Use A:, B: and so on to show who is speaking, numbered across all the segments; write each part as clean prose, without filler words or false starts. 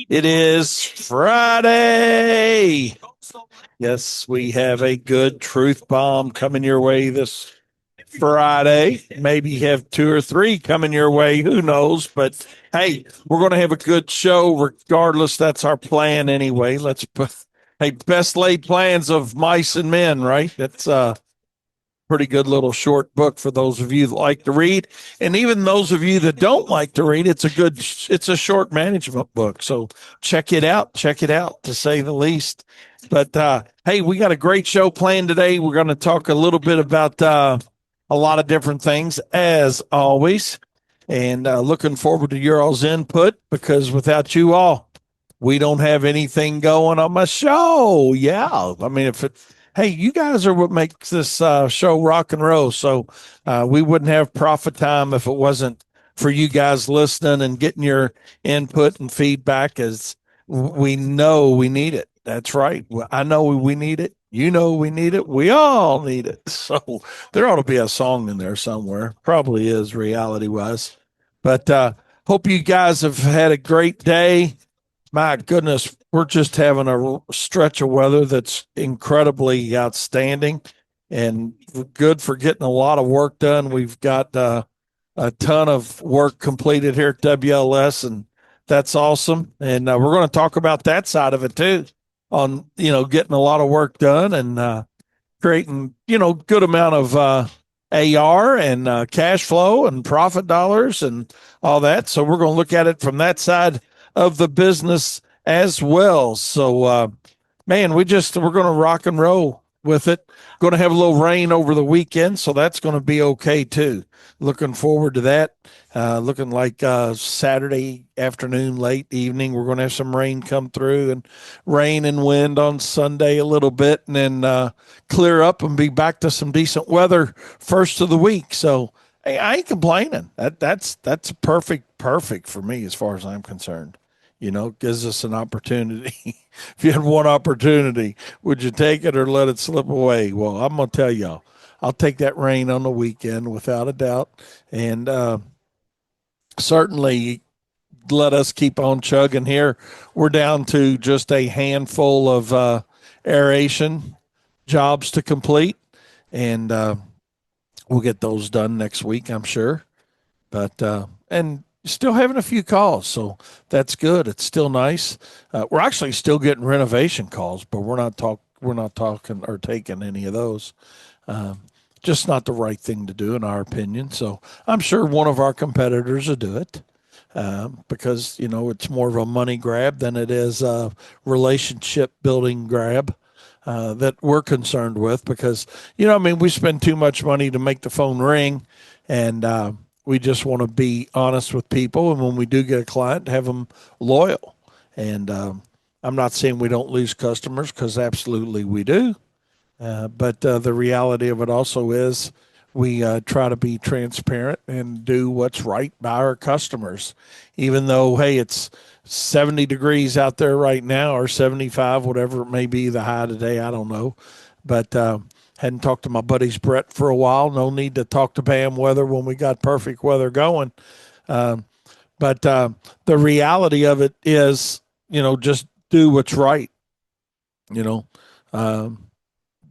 A: It is Friday. Yes, we have a good truth bomb coming your way this Friday. Maybe you have two or three coming your way. Who knows? But hey, we're going to have a good show regardless. That's our plan anyway. Let's put, hey, best laid plans of mice and men, right? That's pretty good little short book for those of you that like to read, and even those of you that don't like to read. It's a short management book, so check it out, to say the least. But hey, we got a great show planned today. We're going to talk a little bit about a lot of different things, as always, and looking forward to your all's input, because without you all, we don't have anything going on my show. Yeah, I mean, if it, hey, you guys are what makes this show rock and roll. So we wouldn't have profit time if it wasn't for you guys listening and getting your input and feedback, as we know we need it. That's right. Well, I know we need it. You know we need it. We all need it. So there ought to be a song in there somewhere. Probably is, reality wise. But hope you guys have had a great day. My goodness, we're just having a stretch of weather that's incredibly outstanding and good for getting a lot of work done. We've got a ton of work completed here at WLS, and that's awesome. And we're going to talk about that side of it too, on getting a lot of work done and creating good amount of AR and cash flow and profit dollars and all that. So we're going to look at it from that side of the business as well. So man, we're going to rock and roll with it. Going to have a little rain over the weekend, so that's going to be okay too. Looking forward to that. Looking like Saturday afternoon, late evening, we're going to have some rain come through, and rain and wind on Sunday a little bit, and then clear up and be back to some decent weather first of the week. So hey, I ain't complaining. That's perfect for me as far as I'm concerned. Gives us an opportunity. If you had one opportunity, would you take it or let it slip away? Well, I'm going to tell y'all, I'll take that rain on the weekend without a doubt. And certainly let us keep on chugging here. We're down to just a handful of aeration jobs to complete. And we'll get those done next week, I'm sure. But, and still having a few calls, so that's good. It's still nice. We're actually still getting renovation calls, but we're not talking or taking any of those. Just not the right thing to do, in our opinion. So I'm sure one of our competitors will do it, because it's more of a money grab than it is a relationship building grab. That we're concerned with, because I mean, we spend too much money to make the phone ring, and we just want to be honest with people, and when we do get a client, have them loyal. And I'm not saying we don't lose customers, because absolutely we do. But the reality of it also is we try to be transparent and do what's right by our customers, even though, hey, it's 70 degrees out there right now, or 75, whatever it may be, the high today. I don't know. But hadn't talked to my buddies Brett for a while. No need to talk to Bam weather when we got perfect weather going. But the reality of it is, just do what's right. You know, um,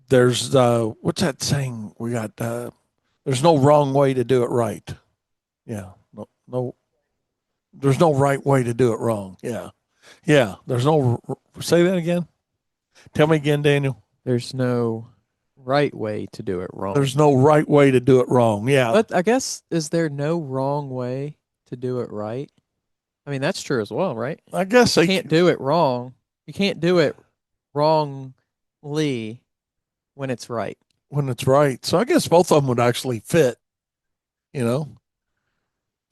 A: there's what's that saying? We got there's no wrong way to do it right. Yeah, no, there's no right way to do it wrong. Yeah, yeah. There's no, say that again. Tell me again, Daniel.
B: There's no right way to do it wrong.
A: There's no right way to do it wrong. Yeah,
B: But I guess, is there no wrong way to do it right? I mean, that's true as well, right?
A: I guess
B: You
A: they,
B: can't do it wrong. You can't do it wrongly when it's right.
A: when it's right. So I guess both of them would actually fit. You know.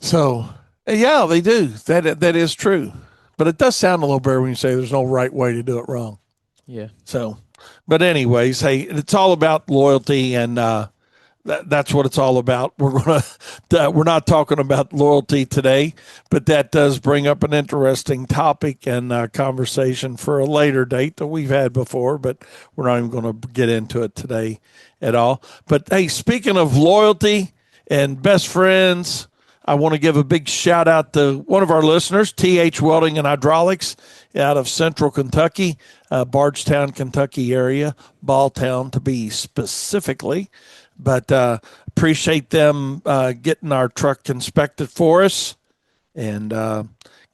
A: So yeah, they do. That is true. But it does sound a little better when you say there's no right way to do it wrong.
B: Yeah.
A: So, but anyways, hey, it's all about loyalty, and that's what it's all about. We're not talking about loyalty today, but that does bring up an interesting topic and conversation for a later date that we've had before, but we're not even going to get into it today at all. But hey, speaking of loyalty and best friends, I want to give a big shout out to one of our listeners, TH Welding and Hydraulics out of Central Kentucky, Bardstown, Kentucky area, Balltown to be specifically. But appreciate them getting our truck inspected for us and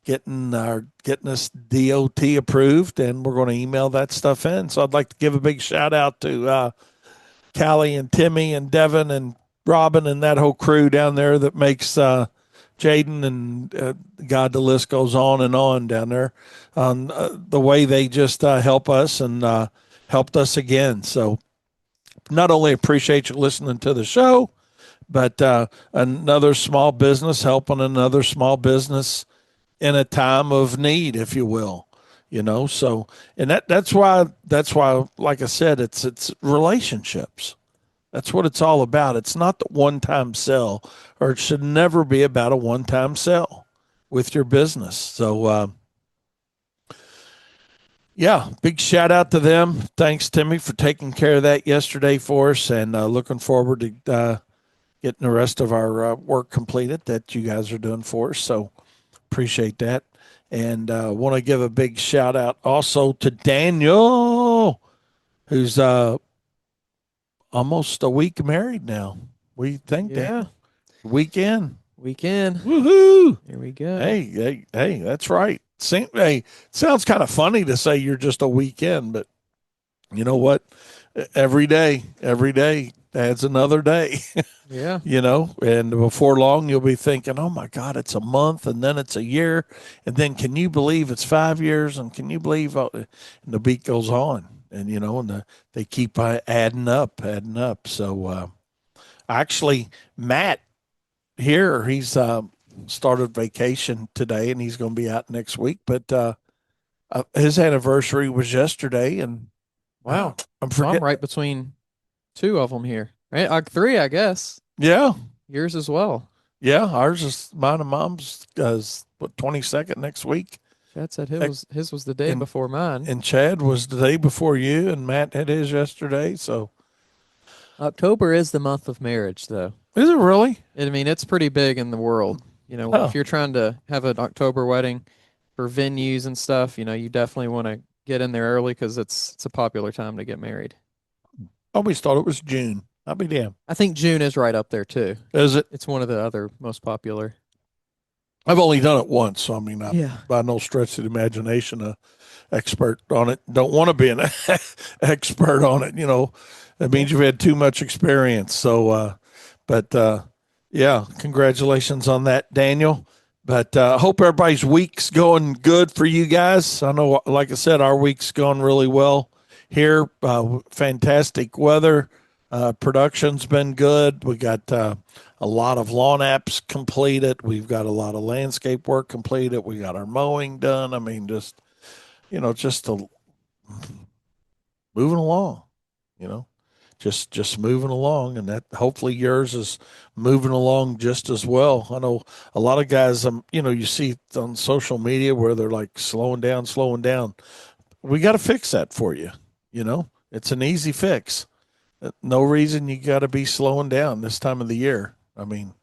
A: getting us DOT approved, and we're going to email that stuff in. So I'd like to give a big shout out to Callie and Timmy and Devin and Robin and that whole crew down there that makes Jaden and God, the list goes on and on down there on the way they just help us and helped us again. So not only appreciate you listening to the show, but another small business helping another small business in a time of need, if you will. So and that's why like I said, it's relationships. That's what it's all about. It's not the one time sell, or it should never be about a one time sell with your business. So yeah, big shout out to them. Thanks, Timmy, for taking care of that yesterday for us, and looking forward to getting the rest of our work completed that you guys are doing for us. So appreciate that. And want to give a big shout out also to Daniel, who's almost a week married now. We think,
B: Yeah.
A: Daniel. Weekend.
B: Weekend.
A: Woohoo.
B: Here we go.
A: Hey, that's right. Hey, sounds kind of funny to say you're just a weekend, but you know what? Every day adds another day.
B: Yeah.
A: And before long you'll be thinking, oh my God, it's a month, and then it's a year, and then can you believe it's 5 years, and can you believe, and the beat goes on, and they keep adding up. So actually, Matt here, he's started vacation today, and he's going to be out next week, but his anniversary was yesterday, and
B: Wow.
A: I'm
B: So I'm
A: forgetting.
B: right between two of them here. Right? Three, I guess.
A: Yeah,
B: Yours as well.
A: yeah, ours is mine and mom's is what 22nd next week.
B: Chad said his was the day
A: And
B: before mine.
A: and Chad was the day before you, and Matt had his yesterday. So
B: October is the month of marriage, though.
A: is it really?
B: I mean, it's pretty big in the world. If
A: Oh,
B: you're trying to have an October wedding for venues and stuff, you definitely want to get in there early because it's a popular time to get married.
A: I always thought it was June. I'll be damned.
B: I think June is right up there too.
A: Is it?
B: It's one of the other most popular.
A: I've only done it once, so I mean, I'm
B: Yeah.
A: by no stretch of the imagination a expert on it. Don't want to be an expert on it. That means you've had too much experience. So, but yeah, congratulations on that, Daniel. But I hope everybody's week's going good for you guys. I know, like I said, our week's going really well here. Fantastic weather. Production's been good. We got a lot of lawn apps completed. We've got a lot of landscape work completed. We got our mowing done. I mean, just moving along. You know, just moving along, and that hopefully yours is moving along just as well. I know a lot of guys. You see on social media where they're like slowing down, slowing down. We got to fix that for you. It's an easy fix. No reason you got to be slowing down this time of the year. I mean,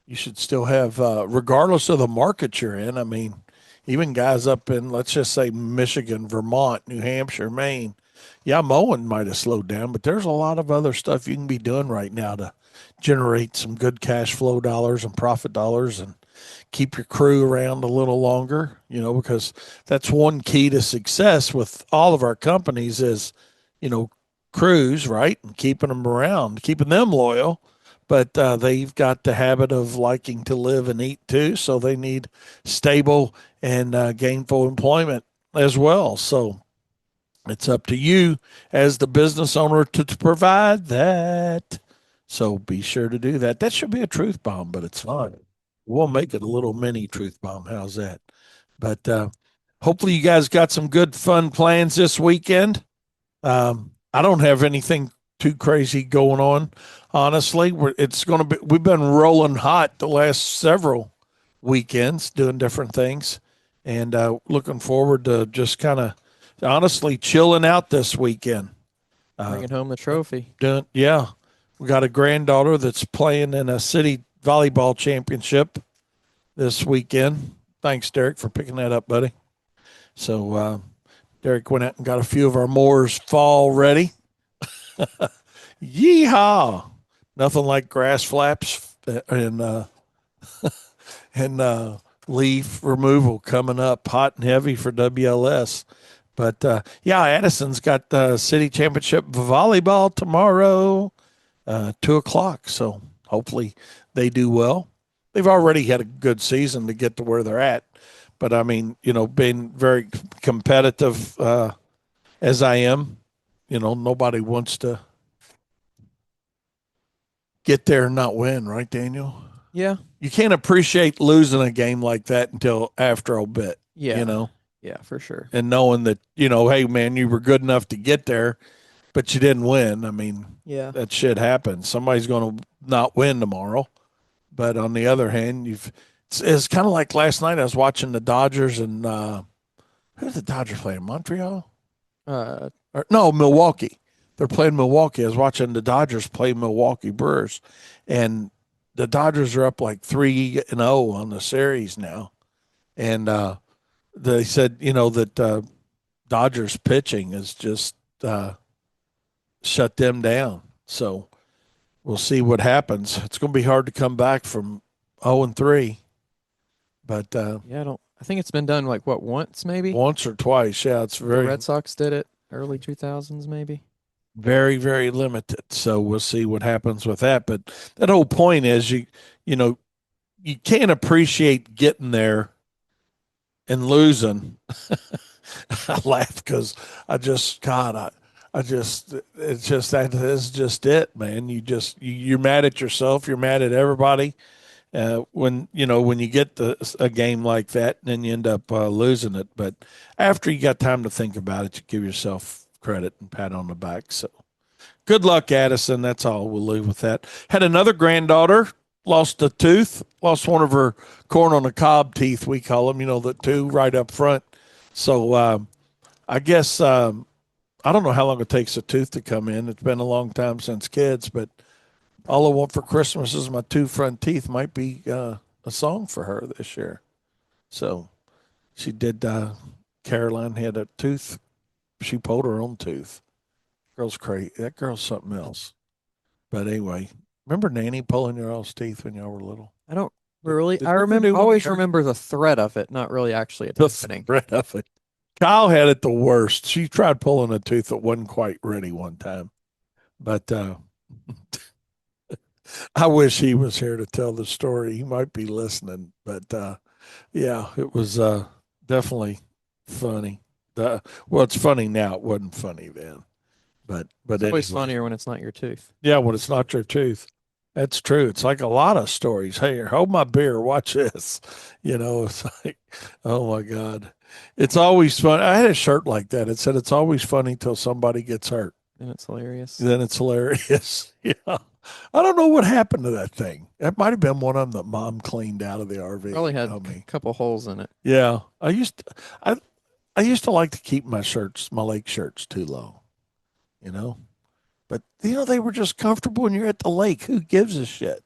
A: you should still have, regardless of the market you're in. I mean, even guys up in, let's just say, Michigan, Vermont, New Hampshire, Maine. Yeah, mowing might have slowed down, but there's a lot of other stuff you can be doing right now to generate some good cash flow dollars and profit dollars and keep your crew around a little longer, because that's one key to success with all of our companies is, crews, right? And keeping them around, keeping them loyal. But they've got the habit of liking to live and eat too. So they need stable and gainful employment as well. So it's up to you as the business owner to provide that. So be sure to do that. That should be a truth bomb, but it's fine. We'll make it a little mini truth bomb. How's that? But hopefully you guys got some good fun plans this weekend. I don't have anything too crazy going on, honestly. It's going to be. We've been rolling hot the last several weekends, doing different things, and looking forward to just kind of, honestly, chilling out this weekend.
B: Bringing home the trophy.
A: Yeah, we got a granddaughter that's playing in a city volleyball championship this weekend. Thanks, Derek, for picking that up, buddy. So Derek went out and got a few of our mowers fall ready. Yeehaw! Nothing like grass flaps and leaf removal coming up hot and heavy for WLS. But yeah, Addison's got the city championship volleyball tomorrow, 2 o'clock. So hopefully they do well. They've already had a good season to get to where they're at. But I mean, being very competitive as I am, nobody wants to get there and not win, right, Daniel?
B: Yeah.
A: You can't appreciate losing a game like that until after a bit,
B: Yeah. Yeah, for sure.
A: and knowing that, hey, man, you were good enough to get there, but you didn't win. I mean,
B: Yeah.
A: that shit happens. Somebody's going to not win tomorrow. But on the other hand, it's kind of like last night I was watching the Dodgers and who's the Dodgers playing? Montreal? No, Milwaukee. They're playing Milwaukee. I was watching the Dodgers play Milwaukee Brewers, and the Dodgers are up like 3-0 on the series now. And they said, that Dodgers pitching is just shut them down. So we'll see what happens. It's going to be hard to come back from 0-3, but
B: Yeah, I think it's been done like what, once maybe?
A: once or twice. Yeah, it's
B: The Red Sox did it early 2000s maybe.
A: very, very limited. So we'll see what happens with that. But that whole point is you can't appreciate getting there and losing. I laugh because it's just that is just it, man. You're mad at yourself. You're mad at everybody. When you get a game like that, and then you end up losing it. But after you got time to think about it, you give yourself credit and pat on the back. So good luck, Addison. That's all. We'll leave with that. Had another granddaughter, lost a tooth, lost one of her corn on the cob teeth, we call them, the two right up front. So I guess I don't know how long it takes a tooth to come in. It's been a long time since kids, but all I want for Christmas is my two front teeth might be a song for her this year. So she did. Caroline had a tooth. She pulled her own tooth. Girl's crazy. That girl's something else. But anyway, remember Nanny pulling your all's teeth when y'all were little?
B: I don't really.
A: Did
B: I
A: you ever
B: remember
A: do one
B: always
A: there?
B: remember the threat of it, not really actually it
A: The
B: happening.
A: threat of it. Kyle had it the worst. She tried pulling a tooth that wasn't quite ready one time. But I wish he was here to tell the story. He might be listening. But yeah, it was definitely funny. Well, it's funny now. It wasn't funny then. But
B: It's always
A: anyway.
B: funnier when it's not your tooth.
A: Yeah, when it's not your tooth. That's true. It's like a lot of stories. Hey, hold my beer. Watch this. It's like, oh my God. It's always fun. I had a shirt like that. It said, it's always funny till somebody gets hurt.
B: And it's hilarious.
A: Then it's hilarious. Yeah. I don't know what happened to that thing. That might have been one of them that mom cleaned out of the RV.
B: Probably had
A: Tell
B: a
A: me.
B: couple holes in it.
A: Yeah. I used to like to keep my lake shirts too low, you know? But they were just comfortable when you're at the lake. Who gives a shit?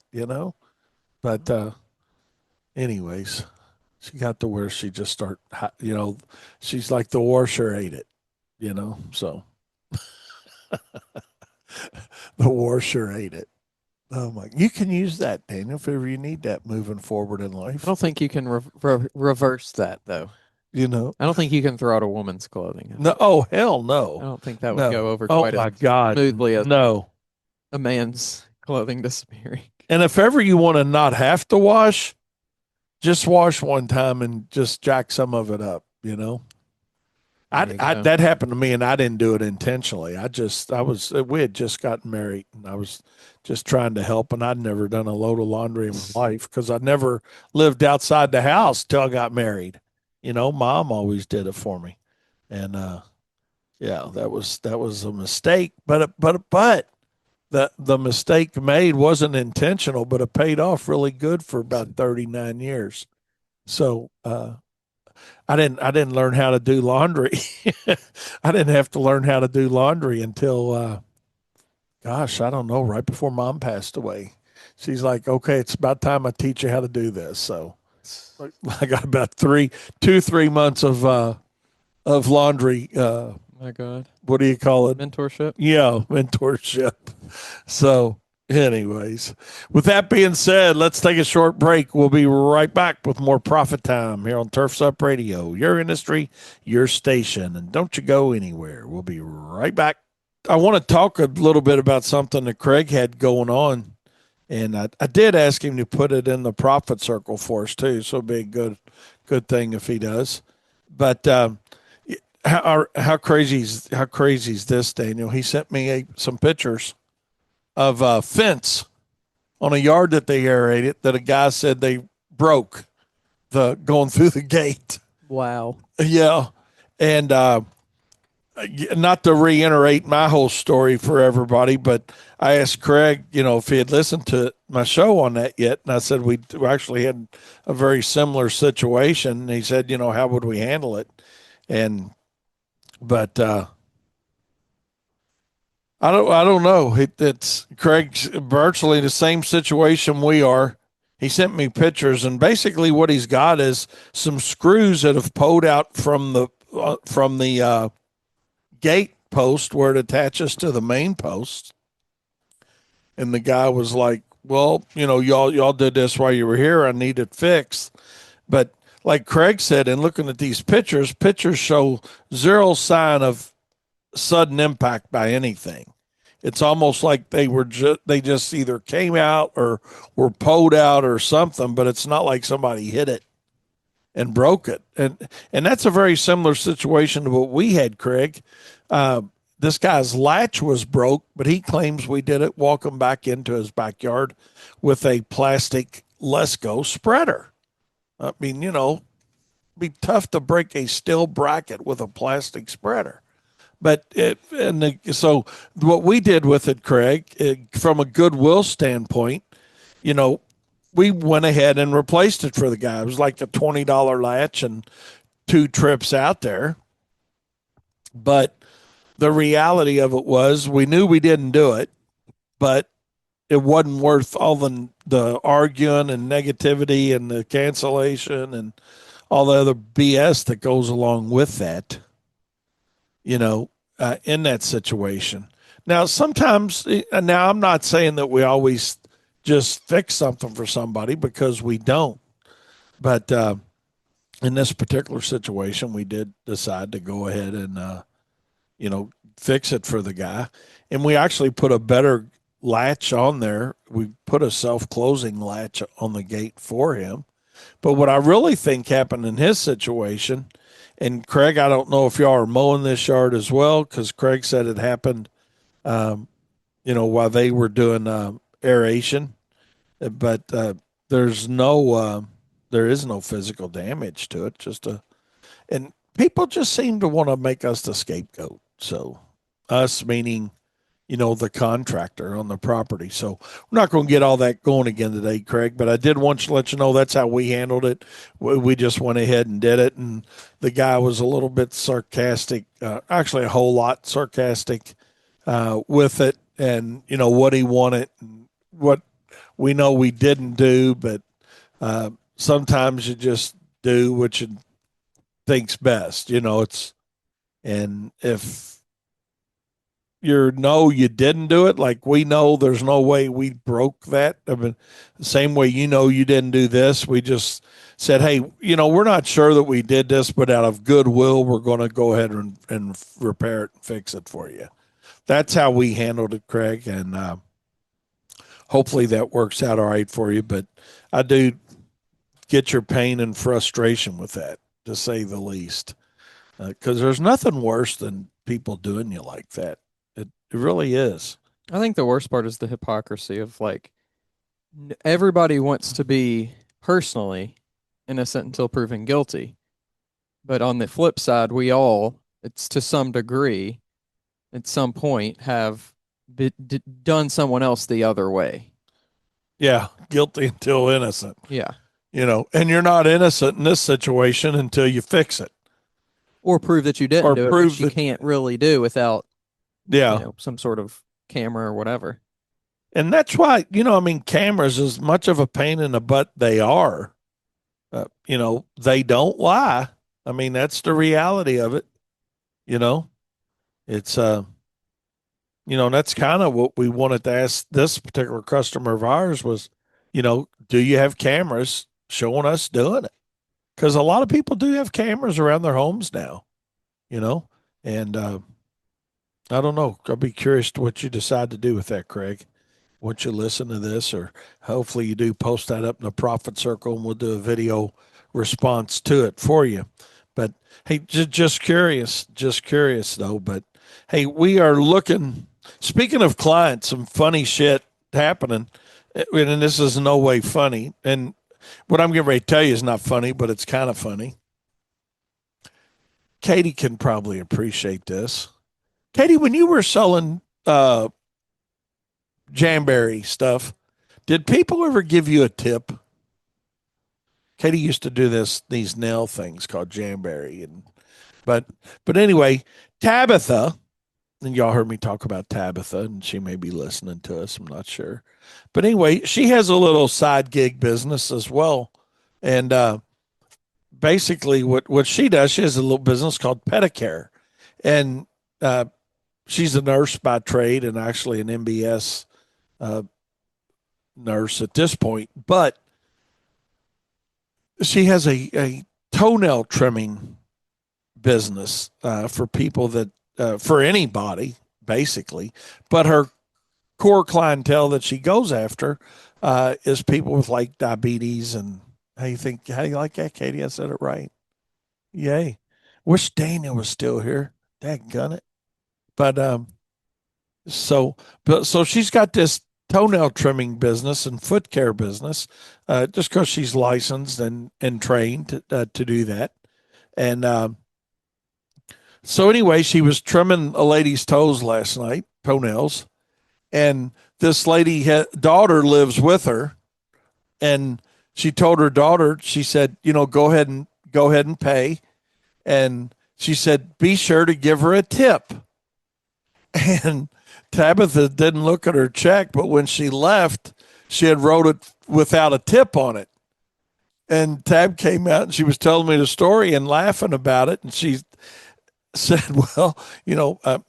A: But anyways, she got to where she just she's like the washer ate it. So the washer ate it. Oh my! You can use that, Daniel, if ever you need that moving forward in life.
B: I don't think you can reverse that though.
A: You know.
B: I don't think you can throw out a woman's clothing.
A: No. Oh hell
B: I
A: no.
B: don't think that would
A: No.
B: go over
A: Oh
B: quite
A: my
B: as
A: God.
B: smoothly as
A: No.
B: a man's clothing disappearing.
A: And if ever you want to not have to wash, just wash one time and just jack some of it up.
B: There you go.
A: That happened to me, and I didn't do it intentionally. We had just gotten married, and I was just trying to help, and I'd never done a load of laundry in my life because I never lived outside the house till I got married. Mom always did it for me, and yeah, that was a mistake. But the mistake made wasn't intentional, but it paid off really good for about 39 years. So I didn't learn how to do laundry. I didn't have to learn how to do laundry until gosh, I don't know, right before mom passed away. she's like, okay, it's about time I teach you how to do this. So I got about 3 months of laundry.
B: My God.
A: What do you call it?
B: Mentorship.
A: Yeah, mentorship. So, anyways, with that being said, let's take a short break. We'll be right back with more Profit Time here on Turfs Up Radio, your industry, your station. And don't you go anywhere. We'll be right back. I want to talk a little bit about something that Craig had going on. And I did ask him to put it in the profit circle for us too. So it'd be a good thing if he does. But how crazy is this, Daniel? He sent me some pictures of a fence on a yard that they aerated that a guy said they broke the going through the gate.
B: Wow.
A: Yeah, and not to reiterate my whole story for everybody, but I asked Craig, if he had listened to my show on that yet, and I said we actually had a very similar situation. And he said, how would we handle it? And but I don't know. It's Craig's virtually the same situation we are. He sent me pictures, and basically what he's got is some screws that have pulled out from the gate post where it attaches to the main post. And the guy was like, "Well, y'all did this while you were here. I need it fixed." But like Craig said, in looking at these pictures show zero sign of sudden impact by anything. It's almost like they just either came out or were pulled out or something, but it's not like somebody hit it and broke it. And that's a very similar situation to what we had, Craig. This guy's latch was broke, but he claims we did it walking back into his backyard with a plastic Lesco spreader. I mean, it'd be tough to break a steel bracket with a plastic spreader. So what we did with it, Craig, from a goodwill standpoint, you know, we went ahead and replaced it for the guy. It was like a $20 latch and 2 trips out there. But the reality of it was we knew we didn't do it, but it wasn't worth all the arguing and negativity and the cancellation and all the other BS that goes along with that, in that situation. Now, sometimes, now I'm not saying that we always just fix something for somebody because we don't. But in this particular situation, we did decide to go ahead and, fix it for the guy. And we actually put a better latch on there. We put a self closing latch on the gate for him. But what I really think happened in his situation, and Craig, I don't know if y'all are mowing this yard as well, because Craig said it happened, while they were doing aeration. But there is no physical damage to it. And people just seem to want to make us the scapegoat. So us meaning the contractor on the property. So we're not going to get all that going again today, Craig, but I did want to let you know that's how we handled it. We just went ahead and did it. And the guy was a little bit sarcastic, actually a whole lot sarcastic with it and, what he wanted and what we know we didn't do. But sometimes you just do what you think's best. And if you didn't do it, like we know there's no way we broke that. I mean, the same way you didn't do this. We just said, hey, we're not sure that we did this, but out of goodwill, we're going to go ahead and repair it and fix it for you. That's how we handled it, Craig, and hopefully that works out all right for you. But I do get your pain and frustration with that, to say the least, because there's nothing worse than people doing you like that. It really is.
B: I think the worst part is the hypocrisy of like everybody wants to be personally innocent until proven guilty. But on the flip side, we all, it's to some degree, at some point, have done someone else the other way.
A: Yeah, guilty until innocent.
B: Yeah.
A: And you're not innocent in this situation until you fix it.
B: Or prove that you didn't
A: Or
B: do it,
A: prove
B: which you
A: that,
B: can't really do without
A: yeah,
B: some sort of camera or whatever.
A: And that's why, I mean, cameras, as much of a pain in the butt they are, they don't lie. I mean, that's the reality of it. You know, it's, that's kind of what we wanted to ask this particular customer of ours was, do you have cameras showing us doing it? Because a lot of people do have cameras around their homes now, you know, and I don't know. I'll be curious to what you decide to do with that, Craig. Once you listen to this, or hopefully you do post that up in the profit circle and we'll do a video response to it for you. But hey, just curious though. But hey, we are looking, speaking of clients, some funny shit happening. And this is no way funny. And what I'm getting ready to tell you is not funny, but it's kind of funny. Katie can probably appreciate this. Katie, when you were selling Jamberry stuff, did people ever give you a tip? Katie used to do these nail things called Jamberry, but but anyway, Tabitha, and y'all heard me talk about Tabitha, and she may be listening to us. I'm not sure, but anyway, she has a little side gig business as well, and basically, what she does, she has a little business called Pedicare, and uh, she's a nurse by trade and actually an MBS uh, nurse at this point, but she has a toenail trimming business for people that for anybody basically, but her core clientele that she goes after is people with like diabetes and how you like that, Katie? I said it right. Yay! Wish Daniel was still here. Gun it. But so, so she's got this toenail trimming business and foot care business, just because she's licensed and trained to do that. And so anyway, she was trimming a lady's toes last night, toenails, and this daughter lives with her, and she told her daughter, she said, go ahead and pay, and she said, be sure to give her a tip. And Tabitha didn't look at her check, but when she left, she had wrote it without a tip on it. And Tab came out and she was telling me the story and laughing about it. And she said, well,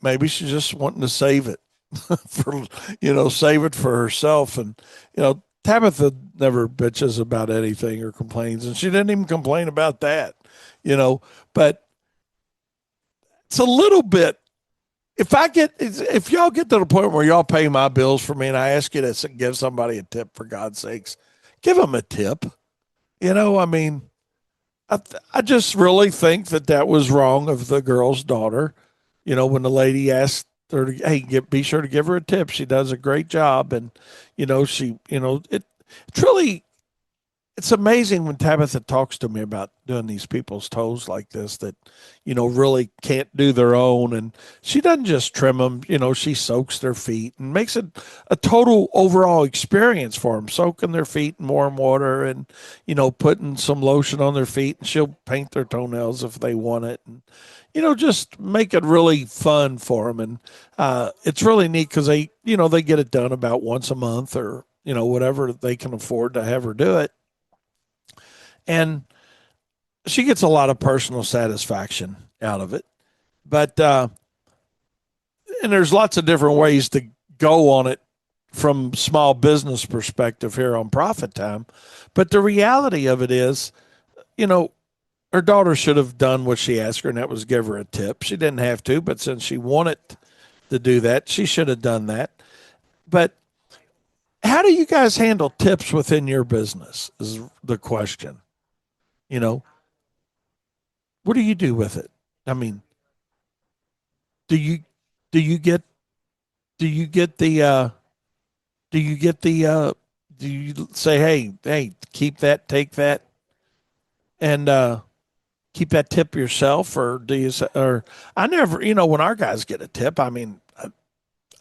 A: maybe she's just wanting to save it for, save it for herself. And, Tabitha never bitches about anything or complains. And she didn't even complain about that, but it's a little bit if y'all get to the point where y'all pay my bills for me and I ask you to give somebody a tip, for God's sakes, give them a tip. I mean, I just really think that was wrong of the girl's daughter. When the lady asked her, hey, be sure to give her a tip. She does a great job. And, it's really, it's amazing when Tabitha talks to me about doing these people's toes like this that, really can't do their own. And she doesn't just trim them, she soaks their feet and makes it a total overall experience for them, soaking their feet in warm water and, putting some lotion on their feet, and she'll paint their toenails if they want it. And, just make it really fun for them. And it's really neat because they get it done about once a month or, whatever they can afford to have her do it. And she gets a lot of personal satisfaction out of it. But and there's lots of different ways to go on it from small business perspective here on Profit Time. But the reality of it is, you know, her daughter should have done what she asked her, and that was give her a tip. She didn't have to, but since she wanted to do that, she should have done that. But how do you guys handle tips within your business? Is the question. You know, what do you do with it? I mean, do you do you get do you get the do you get the do you say, hey, keep that, take that, and keep that tip yourself, or do you say, or I never, when our guys get a tip, I mean,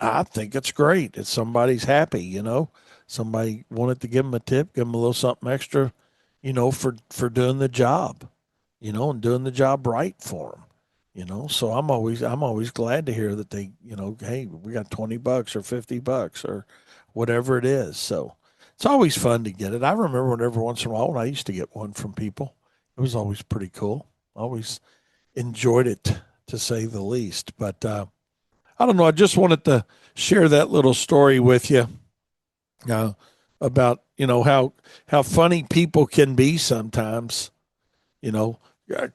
A: I think it's great. It's somebody's happy, somebody wanted to give them a tip, give them a little something extra, for doing the job, and doing the job right for them. So I'm always glad to hear that they, hey, we got $20 or $50 or whatever it is. So it's always fun to get it. I remember when every once in a while when I used to get one from people. It was always pretty cool. Always enjoyed it to say the least. But I don't know. I just wanted to share that little story with you uh, about how funny people can be sometimes. You know,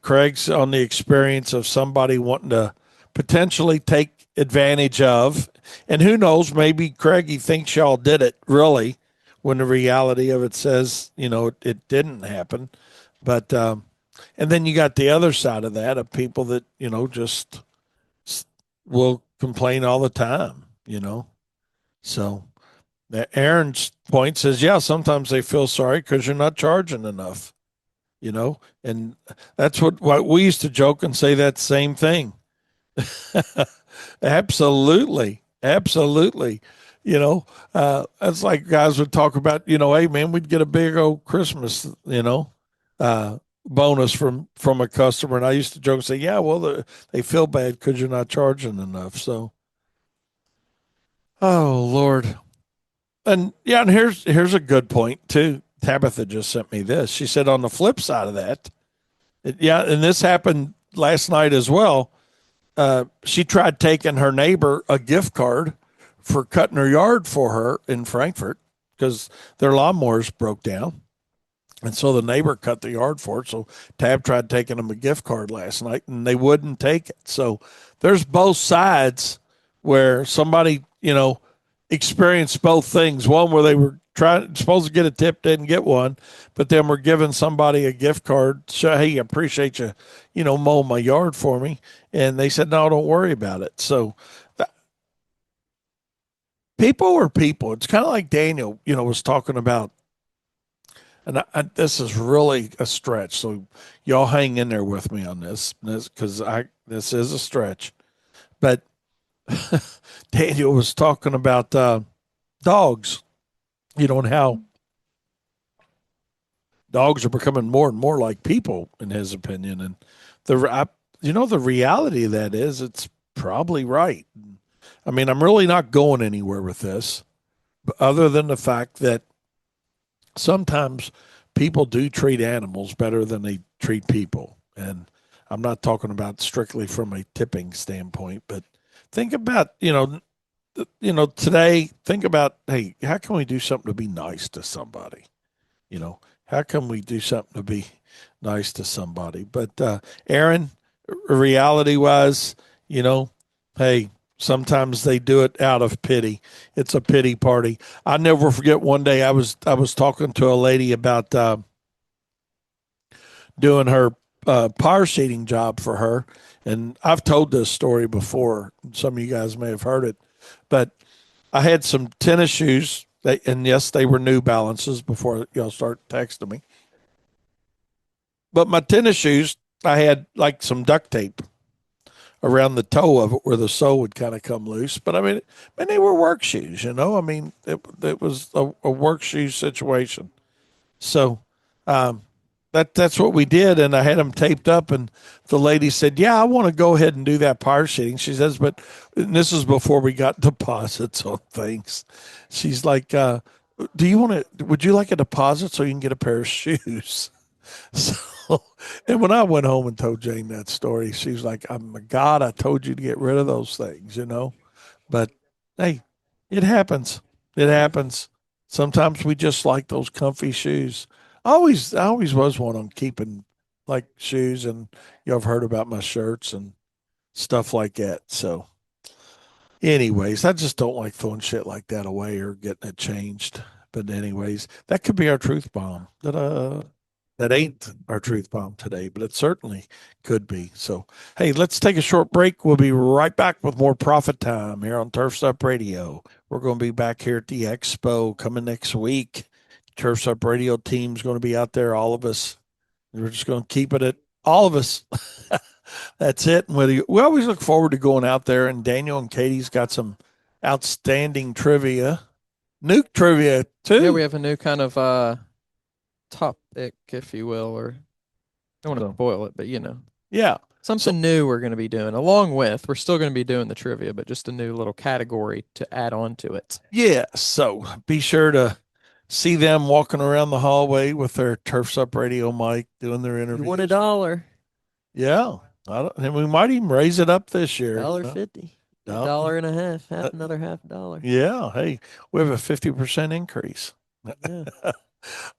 A: Craig's on the experience of somebody wanting to potentially take advantage of, and who knows, maybe Craig he thinks y'all did it really, when the reality of it says it didn't happen. But and then you got the other side of that of people that just will complain all the time. So Aaron's point says, yeah, sometimes they feel sorry because you're not charging enough. And that's what we used to joke and say that same thing. Absolutely, absolutely. That's like guys would talk about. Hey man, we'd get a big old Christmas, bonus from a customer, and I used to joke and say, yeah, well, they feel bad because you're not charging enough. So, oh Lord, and yeah, and here's a good point too. Tabitha just sent me this. She said on the flip side of that, yeah, and this happened last night as well. She tried taking her neighbor a gift card for cutting her yard for her in Frankfurt because their lawnmowers broke down. And so the neighbor cut the yard for it. So Tab tried taking them a gift card last night and they wouldn't take it. So there's both sides where somebody, experienced both things. One where they were supposed to get a tip, didn't get one, but then we're giving somebody a gift card. So, hey, I appreciate you, mowing my yard for me. And they said, no, don't worry about it. So people are people. It's kind of like Daniel, was talking about, and this is really a stretch. So y'all hang in there with me on this because this is a stretch. But Daniel was talking about dogs, and how dogs are becoming more and more like people, in his opinion. And the reality of that is, it's probably right. I mean, I'm really not going anywhere with this, other than the fact that sometimes people do treat animals better than they treat people. And I'm not talking about strictly from a tipping standpoint, but think about, today, think about, hey, how can we do something to be nice to somebody? How can we do something to be nice to somebody? But Aaron, reality wise, you know, hey, sometimes they do it out of pity. It's a pity party. I never forget one day I was talking to a lady about doing her power seating job for her, and I've told this story before. Some of you guys may have heard it, but I had some tennis shoes, and yes, they were New Balances before y'all start texting me. But my tennis shoes, I had like some duct tape around the toe of it where the sole would kind of come loose. But I mean, they were work shoes, I mean, it was a work shoe situation. So um, that's what we did, and I had them taped up. And the lady said, "Yeah, I want to go ahead and do that power sheeting." She says, "But and this is before we got deposits on things." She's like, "Do you want to? Would you like a deposit so you can get a pair of shoes?" So, and when I went home and told Jane that story, she was like, "Oh my God, I told you to get rid of those things." But hey, it happens. It happens. Sometimes we just like those comfy shoes. I always was one on keeping like shoes, and you've heard about my shirts and stuff like that. So, anyways, I just don't like throwing shit like that away or getting it changed. But anyways, that could be our truth bomb. That ain't our truth bomb today, but it certainly could be. So, hey, let's take a short break. We'll be right back with more Profit Time here on Turfs Up Radio. We're going to be back here at the Expo coming next week. Turfs Up Radio team's going to be out there, all of us. We're just going to keep it at all of us. That's it. And we always look forward to going out there, and Daniel and Katie's got some outstanding trivia, nuke trivia
B: Yeah,
A: too.
B: we have a new kind of topic, if you will, or I don't want to
A: So,
B: spoil it, but you know.
A: yeah. So
B: Something new we're going to be doing, along with, we're still going to be doing the trivia, but just a new little category to add on to it.
A: yeah, so be sure to see them walking around the hallway with their Turfs Up Radio mic doing their
B: You won a
A: interviews.
B: dollar,
A: Yeah, and we might even raise it up this year.
B: dollar 50, a
A: No,
B: dollar and a half,
A: uh,
B: half another half dollar.
A: yeah, hey, we have a 50% increase.
B: Yeah.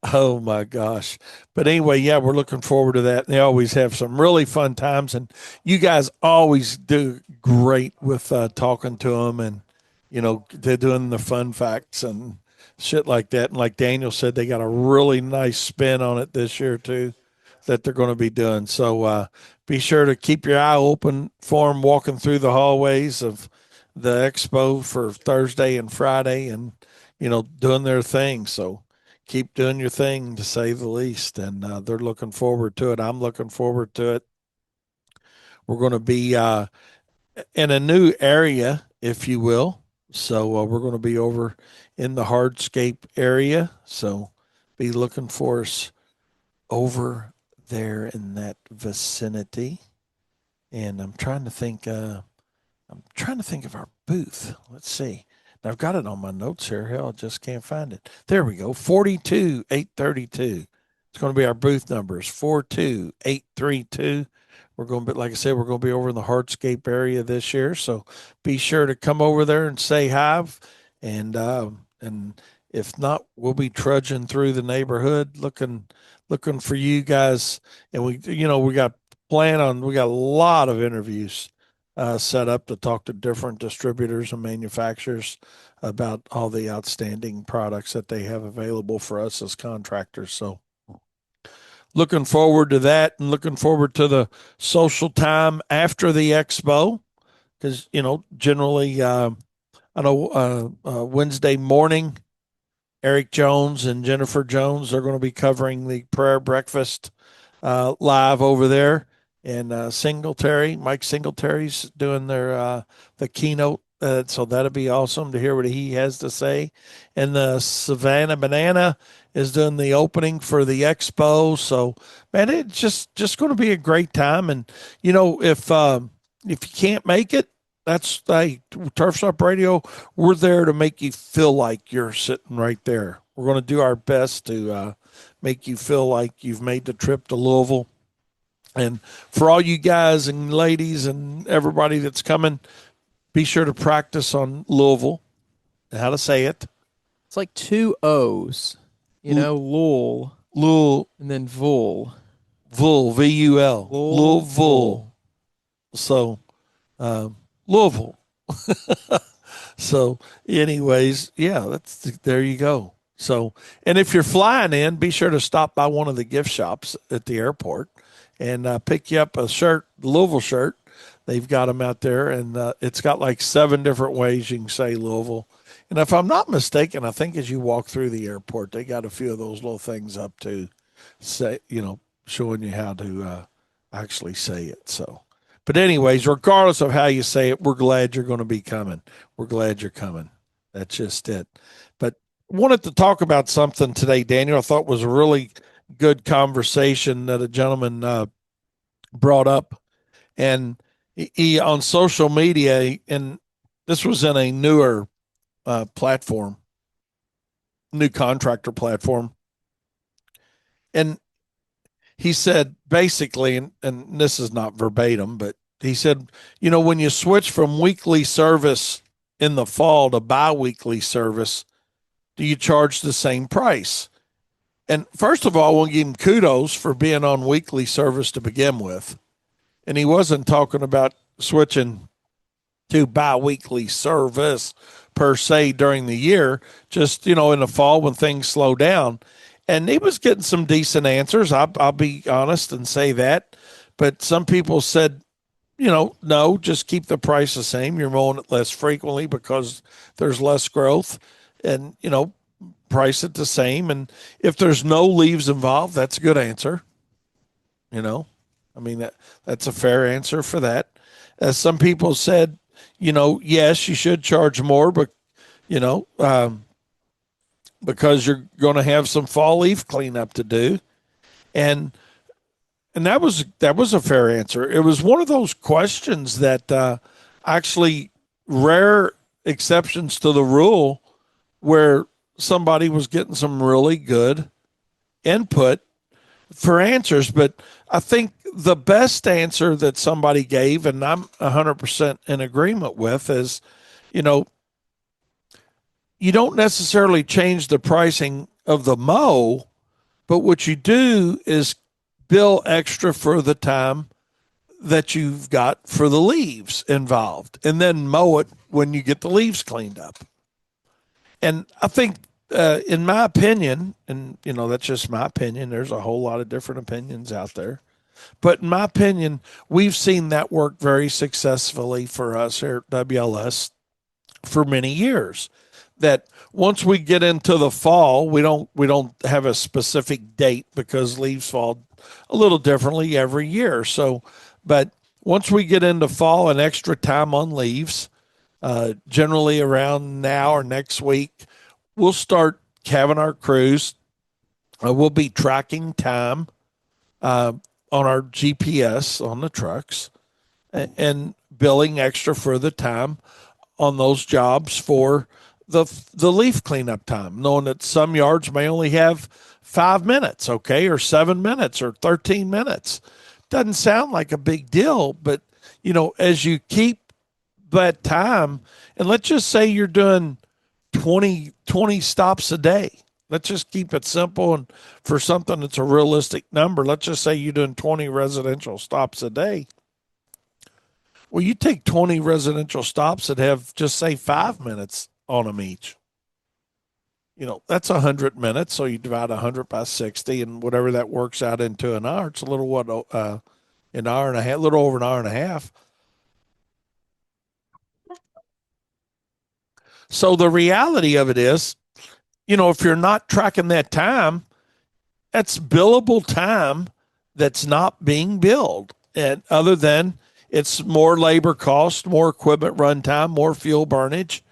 A: Oh my gosh. But anyway, yeah, we're looking forward to that. They always have some really fun times, and you guys always do great with talking to them, and they're doing the fun facts and shit like that. And like Daniel said, they got a really nice spin on it this year too that they're going to be doing. So be sure to keep your eye open for them walking through the hallways of the expo for Thursday and Friday, and doing their thing. So keep doing your thing, to say the least. And they're looking forward to it. I'm looking forward to it. We're going to be in a new area, if you will. So we're going to be over in the hardscape area. So be looking for us over there in that vicinity. And I'm trying to think of our booth. Let's see. Now, I've got it on my notes here. Hell, I just can't find it. There we go. 42832. It's going to be our booth numbers. 42832. We're going to be, like I said, we're going to be over in the hardscape area this year. So be sure to come over there and say hi. And if not, we'll be trudging through the neighborhood looking for you guys. And we got we got a lot of interviews set up to talk to different distributors and manufacturers about all the outstanding products that they have available for us as contractors. So looking forward to that, and looking forward to the social time after the expo, because generally I know Wednesday morning Eric Jones and Jennifer Jones are going to be covering the prayer breakfast live over there. And Mike Singletary's doing the keynote. So that'll be awesome to hear what he has to say. And the Savannah Banana is doing the opening for the expo. So man, it's just going to be a great time. And if you can't make it, that's Turfs Up Radio. We're there to make you feel like you're sitting right there. We're going to do our best to make you feel like you've made the trip to Louisville. And for all you guys and ladies and everybody that's coming, be sure to practice on Louisville and how to say it.
B: It's like two O's, Lul
A: Louisville,
B: and then Vul.
A: VUL, Louisville.
B: Vul.
A: So, Louisville. So, anyways, yeah, there you go. So, and if you're flying in, be sure to stop by one of the gift shops at the airport and pick you up a shirt, Louisville shirt. They've got them out there, and it's got like 7 different ways you can say Louisville. And if I'm not mistaken, I think as you walk through the airport, they got a few of those little things up to say, showing you how to actually say it. So, but anyways, regardless of how you say it, we're glad you're going to be coming. We're glad you're coming. That's just it. But wanted to talk about something today, Daniel. I thought was a really good conversation that a gentleman brought up, and he on social media, and this was in a newer platform, new contractor platform, and he said basically, and this is not verbatim, but he said, when you switch from weekly service in the fall to bi-weekly service, do you charge the same price? And first of all, I want to give him kudos for being on weekly service to begin with. And he wasn't talking about switching to bi-weekly service per se during the year, just, in the fall when things slow down. And he was getting some decent answers. I'll be honest and say that. But some people said, no, just keep the price the same. You're mowing it less frequently because there's less growth. And, price it the same. And if there's no leaves involved, that's a good answer. I mean, that's a fair answer for that. As some people said, yes, you should charge more, but, because you're going to have some fall leaf cleanup to do. And And that was a fair answer. It was one of those questions that actually rare exceptions to the rule where somebody was getting some really good input for answers. But I think the best answer that somebody gave, and I'm 100% in agreement with, is you know, you don't necessarily change the pricing of the mow, but what you do is bill extra for the time that you've got for the leaves involved and then mow it when you get the leaves cleaned up. And I think, in my opinion, and that's just my opinion, there's a whole lot of different opinions out there. But in my opinion, we've seen that work very successfully for us here at WLS for many years. That once we get into the fall, we don't have a specific date because leaves fall a little differently every year. So, but once we get into fall and extra time on leaves, generally around now or next week, we'll start having our crews. We'll be tracking time uh, on our GPS on the trucks and billing extra for the time on those jobs for the leaf cleanup time, knowing that some yards may only have 5 minutes, okay, or 7 minutes or 13 minutes. Doesn't sound like a big deal, but as you keep that time, and let's just say you're doing 20 stops a day. Let's just keep it simple and for something that's a realistic number. Let's just say you're doing 20 residential stops a day. Well, you take 20 residential stops that have just say 5 minutes on them each. That's 100 minutes. So you divide 100 by 60 and whatever that works out into an hour. It's a little, an hour and a half, a little over an hour and a half. So the reality of it is, if you're not tracking that time, that's billable time that's not being billed. And other than it's more labor cost, more equipment runtime, more fuel burnage,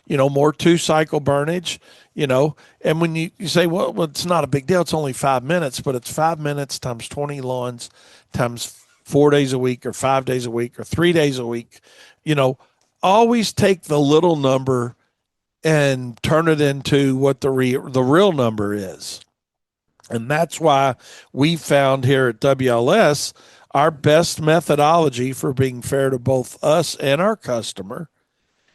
A: more two cycle burnage, and when you say, well, it's not a big deal, it's only 5 minutes, but it's 5 minutes times 20 lawns times 4 days a week or 5 days a week or 3 days a week, you know, always take the little number and turn it into what the real number is. And that's why we found here at WLS our best methodology for being fair to both us and our customer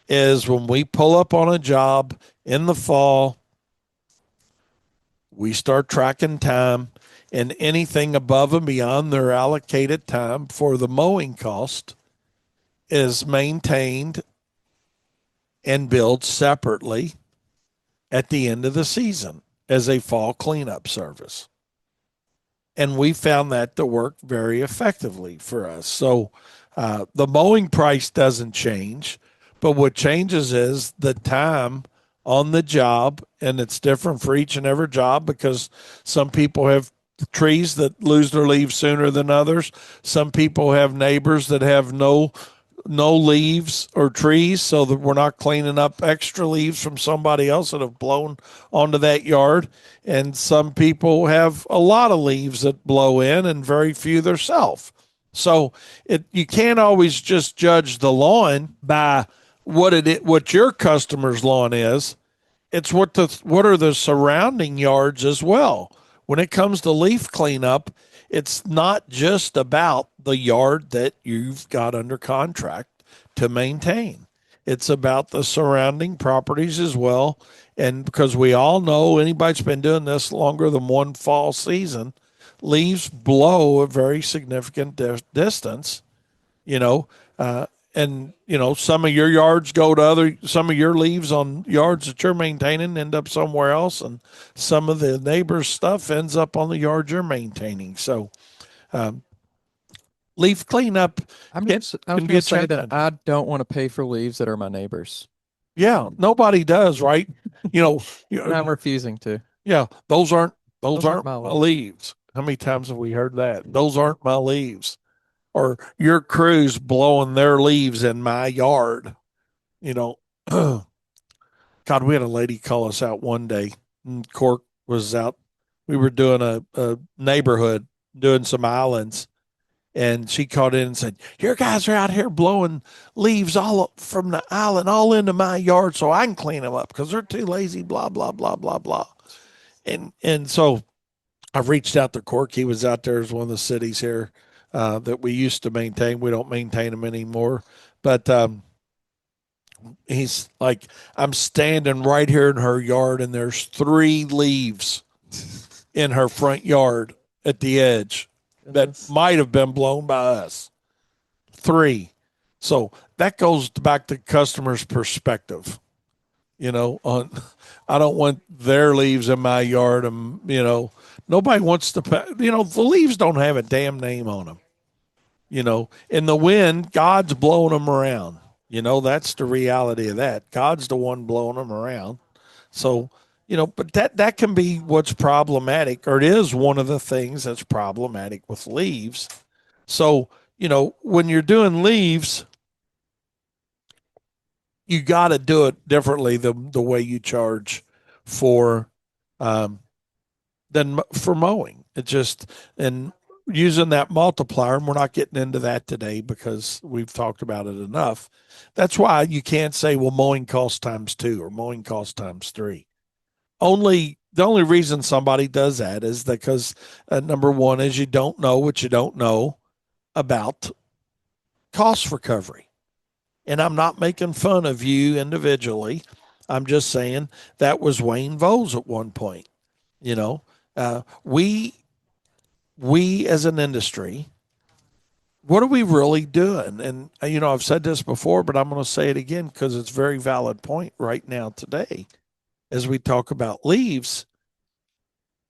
A: is when we pull up on a job in the fall, we start tracking time, and anything above and beyond their allocated time for the mowing cost is maintained and billed separately at the end of the season as a fall cleanup service. And we found that to work very effectively for us. So the mowing price doesn't change, but what changes is the time on the job, and it's different for each and every job because some people have trees that lose their leaves sooner than others. Some people have neighbors that have no leaves or trees, so that we're not cleaning up extra leaves from somebody else that have blown onto that yard. And some people have a lot of leaves that blow in and very few themselves. So you can't always just judge the lawn by what your customer's lawn is. It's what are the surrounding yards as well. When it comes to leaf cleanup, it's not just about the yard that you've got under contract to maintain. It's about the surrounding properties as well. And because we all know anybody's been doing this longer than one fall season, leaves blow a very significant distance, you know, uh, and some of your yards go to some of your leaves on yards that you're maintaining end up somewhere else, and some of the neighbors' stuff ends up on the yard you're maintaining. So um, leaf cleanup
B: I was
A: can be
B: going
A: a
B: to say that
A: challenge.
B: I don't want to pay for leaves that are my neighbors.
A: Yeah, nobody does, right? You know,
B: And I'm refusing to.
A: yeah, those aren't
B: Those aren't my
A: my
B: leaves.
A: leaves. How many times have we heard that? Those aren't my leaves. Or your crew's blowing their leaves in my yard. You know, God, we had a lady call us out one day. And Cork was out. We were doing a neighborhood doing some islands, and she called in and said, "Your guys are out here blowing leaves all up from the island all into my yard, so I can clean them up because they're too lazy." Blah blah blah blah blah. And so I reached out to Cork. He was out there as one of the cities here that we used to maintain. We don't maintain them anymore, but he's like, I'm standing right here in her yard, and there's 3 leaves in her front yard at the edge that might have been blown by us. 3. So that goes back to customers' perspective. On I don't want their leaves in my yard, and nobody wants to. The leaves don't have a damn name on them. In the wind, God's blowing them around. That's the reality of that. God's the one blowing them around. So, but that can be what's problematic, or it is one of the things that's problematic with leaves. So, when you're doing leaves, you got to do it differently the way you charge for um, than for mowing. It just and using that multiplier, and we're not getting into that today because we've talked about it enough. That's why you can't say, well, mowing costs times 2 or mowing costs times 3. The only reason somebody does that is because number one is you don't know what you don't know about cost recovery. And I'm not making fun of you individually. I'm just saying that was Wayne Voles at one point. You know, we as an industry, what are we really doing? And I've said this before, but I'm going to say it again because it's a very valid point right now today as we talk about leaves.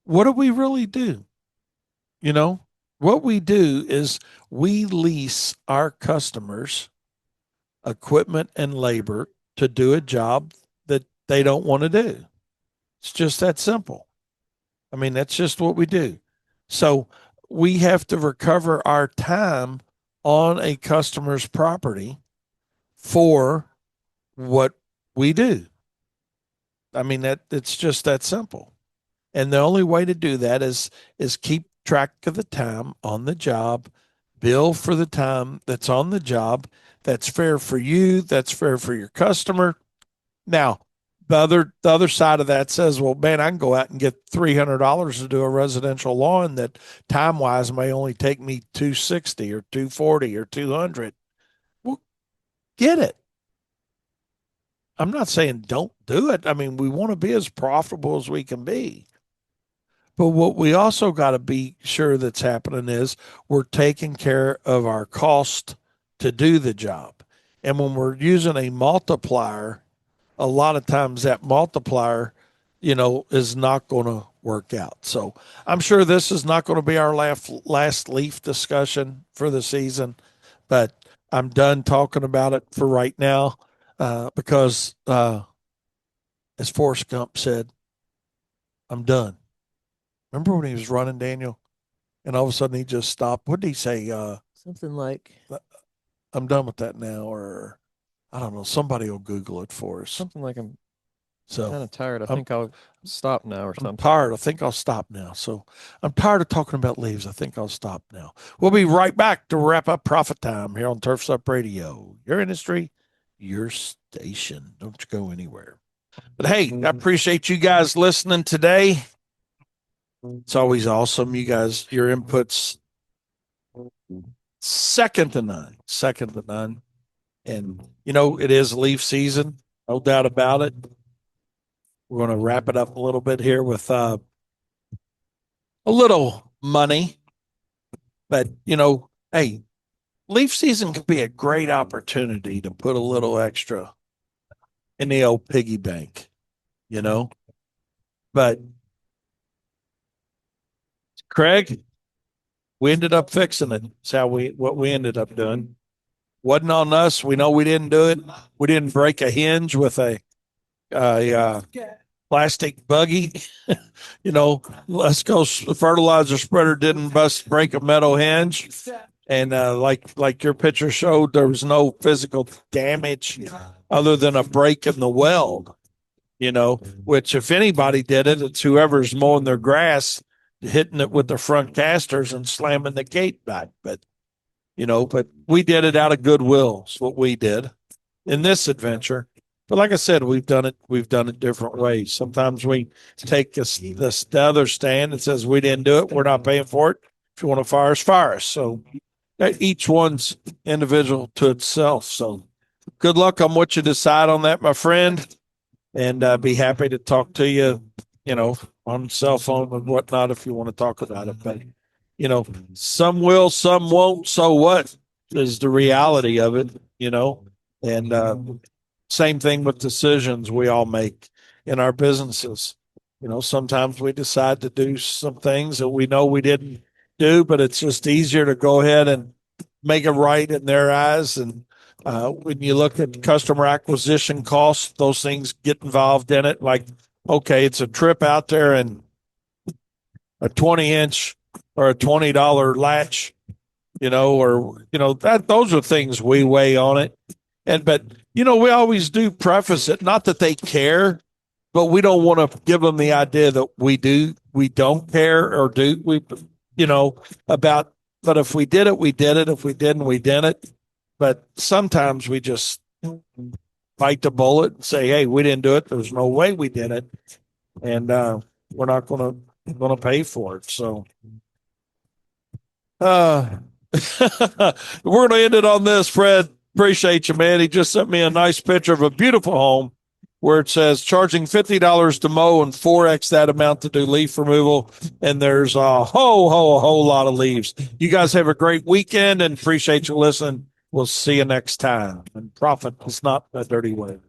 A: What do we really do? What we do is we lease our customers equipment and labor to do a job that they don't want to do. It's just that simple. I mean, that's just what we do. So we have to recover our time on a customer's property for what we do. I mean, that it's just that simple. And the only way to do that is keep track of the time on the job, bill for the time that's on the job. That's fair for you, that's fair for your customer. Now, the other side of that says, well, man, I can go out and get $300 to do a residential lawn that time wise may only take me 260 or 240 or 200. Well, get it. I'm not saying don't do it. I mean, we want to be as profitable as we can be. But what we also got to be sure that's happening is we're taking care of our cost to do the job. And when we're using a multiplier, a lot of times that multiplier, is not going to work out. So I'm sure this is not going to be our last leaf discussion for the season, but I'm done talking about it for right now because, as Forrest Gump said, I'm done. Remember when he was running, Daniel, and all of a sudden he just stopped? What did he say?
B: Something like
A: I'm done with that now, or I don't know. Somebody will Google it for us.
B: something like I'm
A: So
B: kind of tired. I think I'll stop now or
A: I'm
B: something.
A: tired. I think I'll stop now. So I'm tired of talking about leaves. I think I'll stop now. We'll be right back to wrap up Profit Time here on Turfs Up Radio. Your industry, your station. Don't you go anywhere. But hey, I appreciate you guys listening today. It's always awesome. You guys, your inputs, second to none. Second to none. And, it is leaf season, no doubt about it. We're going to wrap it up a little bit here with a little money. But, hey, leaf season could be a great opportunity to put a little extra in the old piggy bank, But, Craig, we ended up fixing it. That's what we ended up doing. Wasn't on us. We know we didn't do it. We didn't break a hinge with a plastic buggy. Let's go. Fertilizer spreader didn't break a metal hinge, and like your picture showed, there was no physical damage other than a break in the weld. Which if anybody did it, it's whoever's mowing their grass hitting it with the front casters and slamming the gate back. But we did it out of goodwill. Is what we did in this adventure. But like I said, we've done it different ways. Sometimes we take the other stand and says we didn't do it. We're not paying for it. If you want to fire us, fire us. So each one's individual to itself. So good luck on what you decide on that, my friend, and be happy to talk to you, on cell phone and whatnot if you want to talk about it. But some will, some won't. So what is the reality of it? And same thing with decisions we all make in our businesses. Sometimes we decide to do some things that we know we didn't do, but it's just easier to go ahead and make it right in their eyes. And when you look at customer acquisition costs, those things get involved in it. Like, okay, it's a trip out there and a 20-inch or a $20 latch, that those are things we weigh on it. But we always do preface it, not that they care, but we don't want to give them the idea that we don't care or do about. But if we did it, we did it. If we didn't, we didn't. But sometimes we just bite the bullet and say, "Hey, we didn't do it. There's no way we did it, and we're not gonna pay for it." So, we're gonna end it on this, Fred. Appreciate you, man. He just sent me a nice picture of a beautiful home where it says charging $50 to mow and 4x that amount to do leaf removal. And there's a whole lot of leaves. You guys have a great weekend and appreciate you listening. We'll see you next time. And profit is not a dirty word.